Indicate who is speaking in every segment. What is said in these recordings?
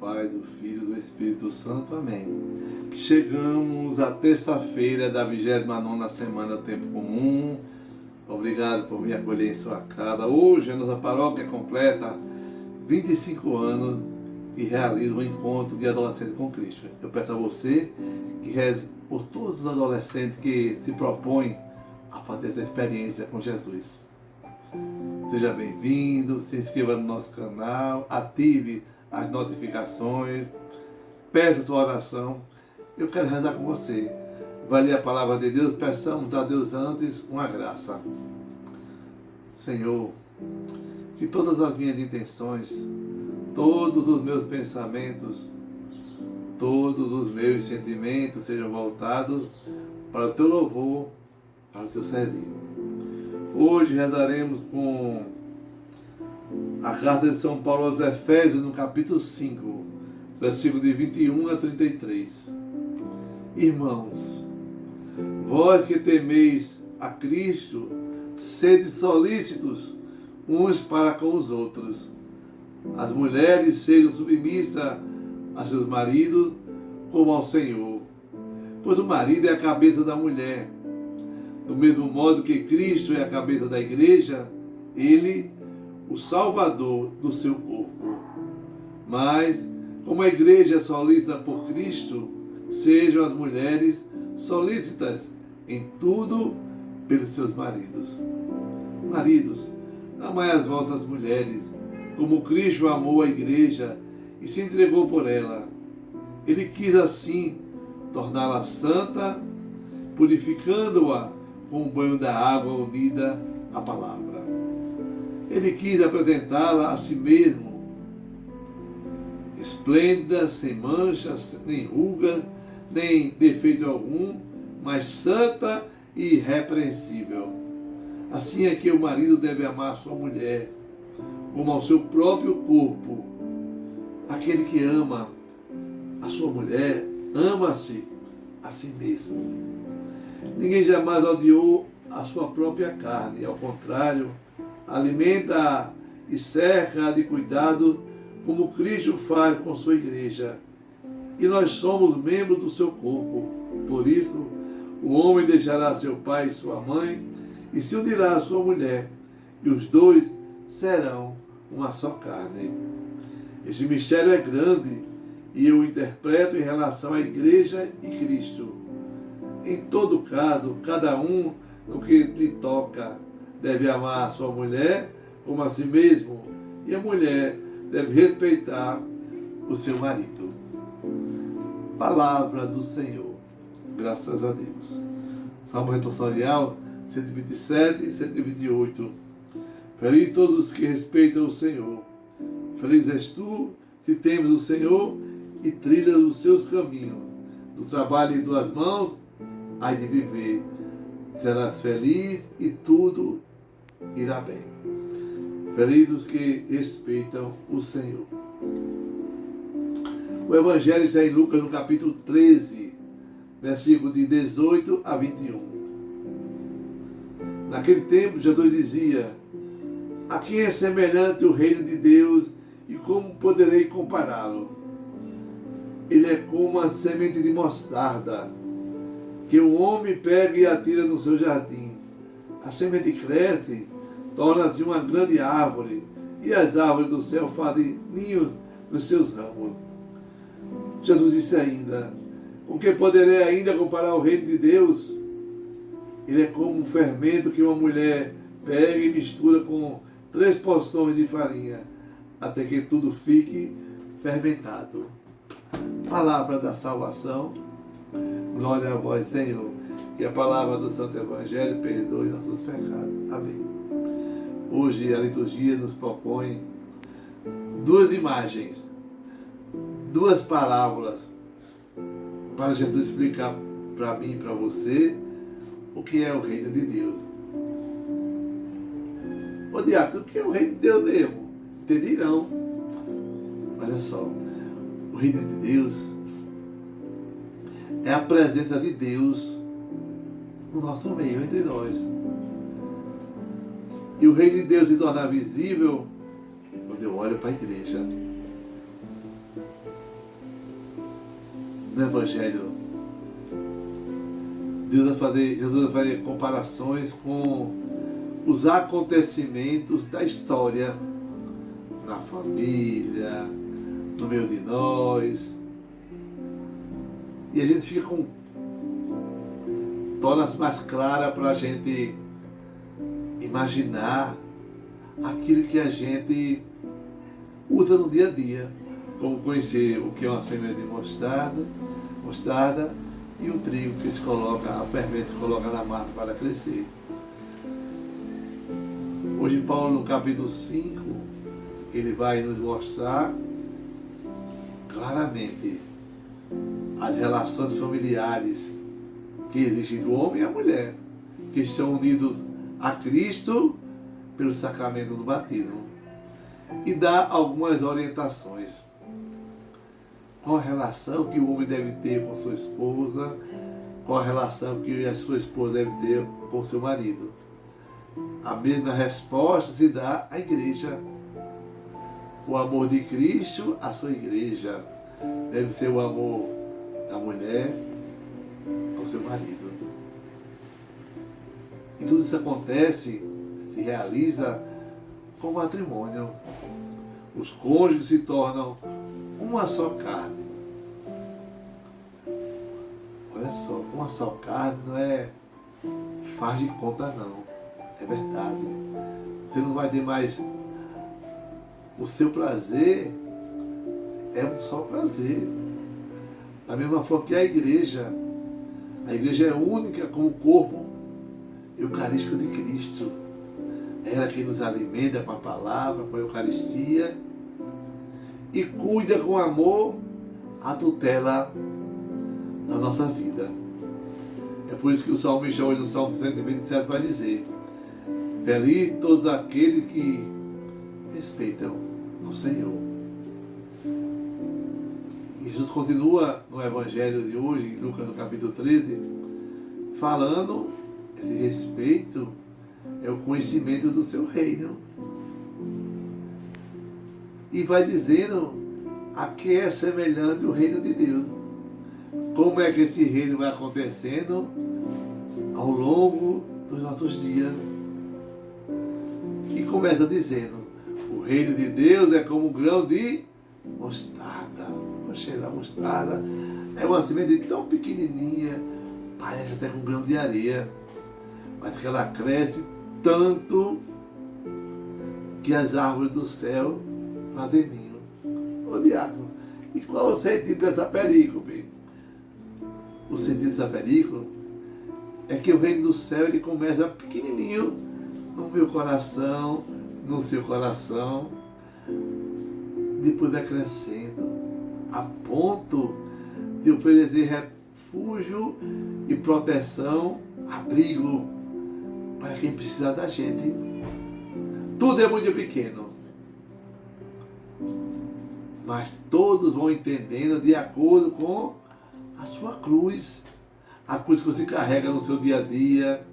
Speaker 1: Pai, do Filho e do Espírito Santo. Amém. Chegamos à terça-feira da 29ª semana do Tempo Comum. Obrigado por me acolher em sua casa. Hoje a nossa paróquia completa 25 anos e realiza um encontro de adolescentes com Cristo. Eu peço a você que reze por todos os adolescentes que se propõem a fazer essa experiência com Jesus. Seja bem-vindo, se inscreva no nosso canal, ative as notificações, peça sua oração. Eu quero rezar com você. Vai ler a palavra de Deus, peçamos a Deus antes uma graça. Senhor, que todas as minhas intenções, todos os meus pensamentos, todos os meus sentimentos sejam voltados para o teu louvor, para o teu servir. Hoje rezaremos com a carta de São Paulo aos Efésios, no capítulo 5, versículo de 21 a 33. Irmãos, vós que temeis a Cristo, sede solícitos uns para com os outros. As mulheres sejam submissas a seus maridos como ao Senhor, pois o marido é a cabeça da mulher. Do mesmo modo que Cristo é a cabeça da igreja, ele, o Salvador do seu corpo. Mas, como a igreja é solícita por Cristo, sejam as mulheres solícitas em tudo pelos seus maridos. Maridos, amai as vossas mulheres, como Cristo amou a igreja e se entregou por ela. Ele quis assim torná-la santa, purificando-a com o banho da água unida à palavra. Ele quis apresentá-la a si mesmo, esplêndida, sem manchas, nem rugas, nem defeito algum, mas santa e irrepreensível. Assim é que o marido deve amar a sua mulher como ao seu próprio corpo. Aquele que ama a sua mulher, ama-se a si mesmo. Ninguém jamais odiou a sua própria carne, ao contrário, alimenta e cerca de cuidado, como Cristo faz com sua igreja. E nós somos membros do seu corpo. Por isso, o homem deixará seu pai e sua mãe e se unirá à sua mulher, e os dois serão uma só carne. Esse mistério é grande e eu o interpreto em relação à igreja e Cristo. Em todo caso, cada um no que lhe toca deve amar a sua mulher como a si mesmo, e a mulher deve respeitar o seu marido. Palavra do Senhor. Graças a Deus. Salmo responsorial 127 e 128. Feliz todos os que respeitam o Senhor. Feliz és tu, se temes o Senhor e trilhas os seus caminhos. Do trabalho de tuas mãos, hás de viver. Serás feliz e tudo irá bem. Felizes os que respeitam o Senhor. O Evangelho está em Lucas, no capítulo 13, versículo de 18 a 21. Naquele tempo, Jesus dizia: a quem é semelhante o reino de Deus e como poderei compará-lo? Ele é como a semente de mostarda, que um homem pega e atira no seu jardim. A semente cresce, torna-se uma grande árvore, e as árvores do céu fazem ninhos nos seus ramos. Jesus disse ainda: com que poderei ainda comparar o reino de Deus? Ele é como um fermento que uma mulher pega e mistura com 3 porções de farinha, até que tudo fique fermentado. Palavra da salvação. Glória a vós, Senhor. Que a palavra do Santo Evangelho perdoe nossos pecados. Amém. Hoje a liturgia nos propõe 2 imagens, 2 parábolas, para Jesus explicar para mim e para você o que é o reino de Deus. Ô diácono, o que é o reino de Deus mesmo? Entendi não. Olha só, o reino de Deus é a presença de Deus no nosso meio, entre nós. E o reino de Deus se torna visível quando eu olho para a igreja. no Evangelho, Jesus vai fazer comparações com os acontecimentos da história, na família, no meio de nós. E a gente fica com... torna-se mais clara para a gente imaginar aquilo que a gente usa no dia a dia, como conhecer o que é uma semente de mostarda e o trigo que se coloca, a fermento que coloca na massa para crescer. Hoje Paulo, no capítulo 5, ele vai nos mostrar claramente as relações familiares que existem do homem e a mulher, que estão unidos a Cristo pelo sacramento do batismo. E dá algumas orientações. Qual a relação que o homem deve ter com sua esposa, qual a relação que a sua esposa deve ter com seu marido. A mesma resposta se dá à igreja. O amor de Cristo à sua igreja deve ser o amor da mulher ao seu marido. E tudo isso acontece, se realiza com o matrimônio. Os cônjuges se tornam uma só carne. Olha só, uma só carne não é faz de conta não. É verdade. Você não vai ter mais... O seu prazer é um só prazer. Da mesma forma que a igreja é única como corpo eucarístico de Cristo. Ela que nos alimenta com a palavra, com a Eucaristia e cuida com amor a tutela da nossa vida. É por isso que o salmista hoje no Salmo 127 vai dizer: feliz todos aqueles que respeitam o Senhor. E Jesus continua no Evangelho de hoje, em Lucas no capítulo 13, falando esse respeito é o conhecimento do seu reino. E vai dizendo a que é semelhante o reino de Deus. Como é que esse reino vai acontecendo ao longo dos nossos dias. E começa dizendo: o reino de Deus é como um grão de mostarda. A mostarda é uma semente tão pequenininha, parece até com um grão de areia, mas que ela cresce tanto que as árvores do céu fazem ninho. Ô diácono, e qual é o sentido dessa perícope? O sentido dessa perícope é que o reino do céu ele começa pequenininho no meu coração, no seu coração, depois vai crescendo a ponto de oferecer refúgio e proteção, abrigo para quem precisar da gente. Tudo é muito pequeno, mas todos vão entendendo de acordo com a sua cruz, a cruz que você carrega no seu dia a dia,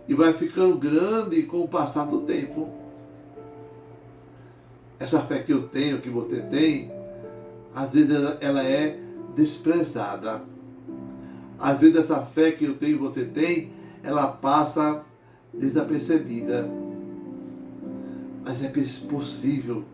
Speaker 1: e vai ficando grande com o passar do tempo. Essa fé que eu tenho, que você tem, às vezes ela é desprezada. Às vezes essa fé que eu tenho e você tem, ela passa desapercebida. Mas é possível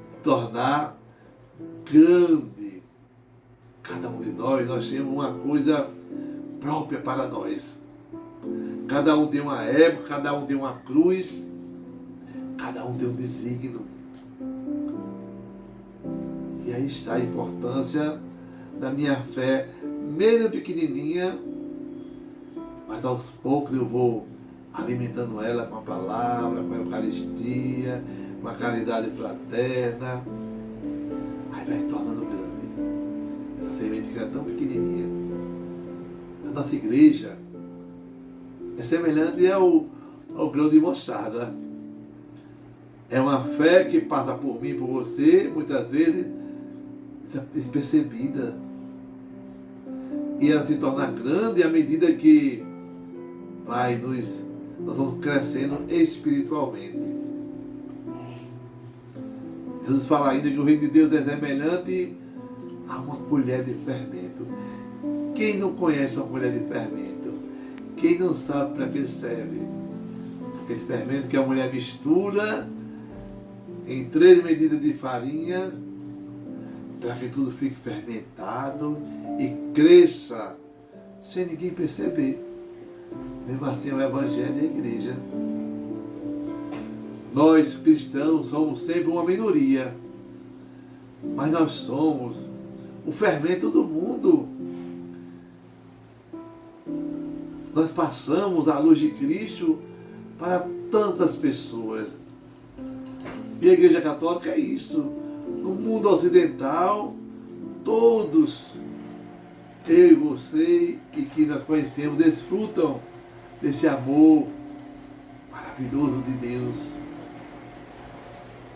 Speaker 1: se tornar grande. Cada um de nós temos uma coisa própria para nós. Cada um tem uma época, cada um tem uma cruz, cada um tem um desígnio. E aí está a importância da minha fé, mesmo pequenininha, mas aos poucos eu vou alimentando ela com a palavra, com a Eucaristia, com a caridade fraterna. Aí vai se tornando grande. Essa semente que era tão pequenininha. A nossa igreja é semelhante ao grão de mostarda. É uma fé que passa por mim, por você, muitas vezes despercebida. E ela se torna grande à medida que nós vamos crescendo espiritualmente. Jesus fala ainda que o reino de Deus é semelhante a uma colher de fermento. Quem não conhece uma colher de fermento? Quem não sabe para que serve? Aquele fermento que a mulher mistura em 3 medidas de farinha para que tudo fique fermentado e cresça sem ninguém perceber. Mesmo assim é o Evangelho e a Igreja. Nós cristãos somos sempre uma minoria, mas nós somos o fermento do mundo. Nós passamos a luz de Cristo para tantas pessoas. E a Igreja Católica é isso. No mundo ocidental, todos, eu e você, e que nós conhecemos, desfrutam desse amor maravilhoso de Deus.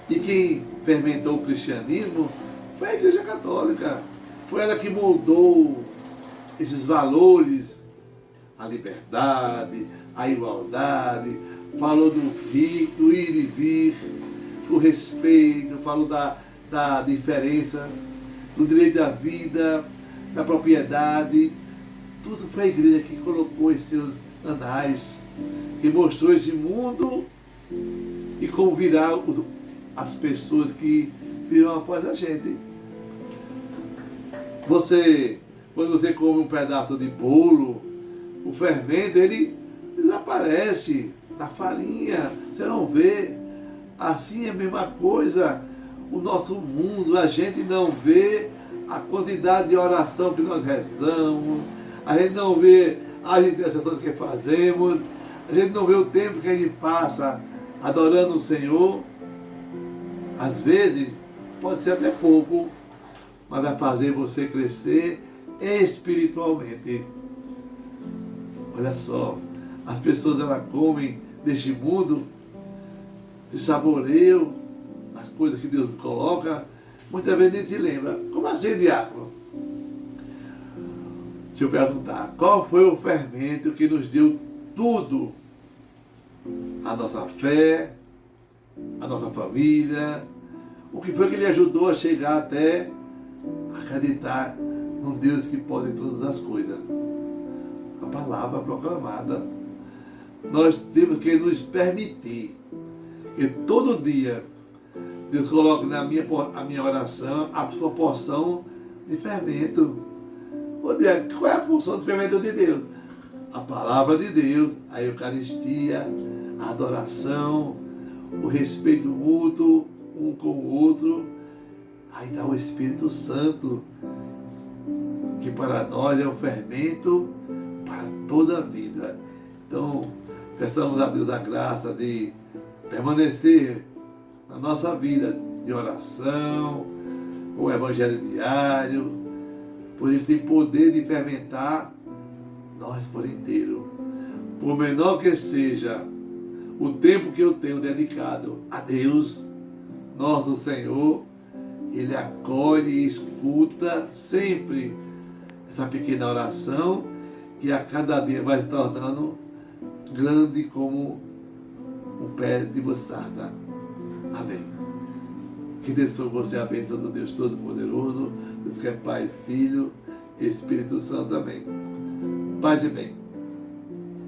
Speaker 1: E quem fermentou o cristianismo foi a Igreja Católica. Foi ela que moldou esses valores, a liberdade, a igualdade, falou do ir e vir, o respeito, falou da diferença, do direito à vida, da propriedade. Tudo foi a Igreja que colocou em seus anais, que mostrou esse mundo e como virá as pessoas que virão após a gente. Quando você come um pedaço de bolo, o fermento, ele desaparece na farinha, você não vê. Assim é a mesma coisa, o nosso mundo, a gente não vê a quantidade de oração que nós rezamos, a gente não vê as intercessões que fazemos, a gente não vê o tempo que a gente passa adorando o Senhor. Às vezes, pode ser até pouco, mas vai fazer você crescer espiritualmente. Olha só, as pessoas elas comem deste mundo e saboreiam as coisas que Deus coloca, muitas vezes nem se lembra. Como assim, diácono? Deixa eu perguntar, qual foi o fermento que nos deu tudo? A nossa fé, a nossa família, o que foi que lhe ajudou a chegar até acreditar num Deus que pode todas as coisas? A palavra proclamada. Nós temos que nos permitir que todo dia Deus coloque na minha oração a sua porção de fermento. Qual é a porção de fermento de Deus? A palavra de Deus, a Eucaristia, a adoração, o respeito mútuo um com o outro. Aí está o Espírito Santo, que para nós é o fermento para toda a vida. Então, peçamos a Deus a graça de permanecer na nossa vida de oração, com o Evangelho diário, pois ele tem poder de fermentar nós por inteiro. Por menor que seja o tempo que eu tenho dedicado a Deus, nosso Senhor, Ele acolhe e escuta sempre essa pequena oração que a cada dia vai se tornando grande como um pé de mostarda. Amém. Que desça sobre você a bênção do Deus Todo-Poderoso, Deus que é Pai, Filho, Espírito Santo. Amém. Paz e bem.